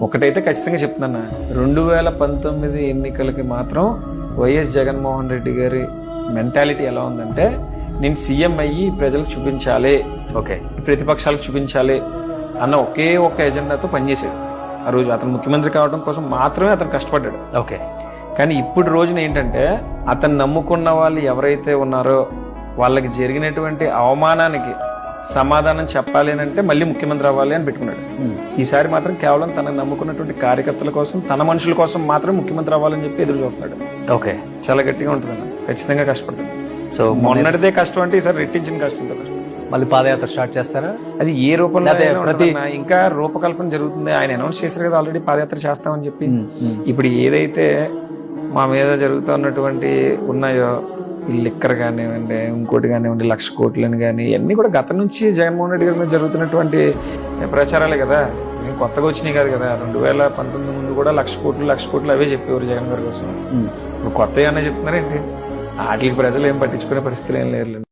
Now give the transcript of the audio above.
ఒకటైతే ఖచ్చితంగా చెప్తున్నా, 2019 ఎన్నికలకి మాత్రం వైఎస్ జగన్మోహన్ రెడ్డి గారి మెంటాలిటీ ఎలా ఉందంటే, నేను సీఎం అయ్యి ప్రజలకు చూపించాలి, ఓకే, ప్రతిపక్షాలకు చూపించాలి అన్న ఒకే ఒక ఎజెండాతో పనిచేసాడు. ఆ రోజు అతను ముఖ్యమంత్రి కావడం కోసం మాత్రమే అతను కష్టపడ్డాడు. ఓకే. కానీ ఇప్పుడు రోజున ఏంటంటే, అతను నమ్ముకున్న వాళ్ళు ఎవరైతే ఉన్నారో వాళ్ళకి జరిగినటువంటి అవమానానికి సమాధానం చెప్పాలి అని అంటే మళ్ళీ ముఖ్యమంత్రి అవ్వాలి అని పెట్టుకున్నాడు. ఈసారి మాత్రం కేవలం తనకు నమ్ముకున్నటువంటి కార్యకర్తల కోసం, తన మనుషుల కోసం మాత్రం ముఖ్యమంత్రి అవ్వాలని చెప్పి ఎదురు చూస్తున్నాడు. ఓకే, చాలా గట్టిగా ఉంటుంది అన్న, ఖచ్చితంగా కష్టపడుతుంది. సో మొన్నటిదే కష్టం అంటే ఈసారి రెట్టించిన కష్టంతో కష్టం. మళ్ళీ పాదయాత్ర స్టార్ట్ చేస్తారా? అది ఏ రూపంలో ఇంకా రూపకల్పన జరుగుతుంది. ఆయన అనౌన్స్ చేశారు కదా ఆల్రెడీ పాదయాత్ర చేస్తామని చెప్పి. ఇప్పుడు ఏదైతే మా మీద జరుగుతున్నటువంటి ఉన్నాయో, ఈ లిక్కర్ కానివ్వండి, ఇంకోటి కానివ్వండి, 1,00,000 కోట్లని కానీ, ఇవన్నీ కూడా గతం నుంచి జగన్మోహన్ రెడ్డి గారి మీద జరుగుతున్నటువంటి ప్రచారాలే కదా, మేము కొత్తగా వచ్చినాయి కాదు కదా. 2019 ముందు కూడా 1,00,000 కోట్లు అవే చెప్పేవారు జగన్ గారి కోసం. ఇప్పుడు కొత్త ఏమన్నా చెప్తున్నారేంటి? వాటికి ప్రజలు ఏం పట్టించుకునే పరిస్థితులు ఏం లేరు.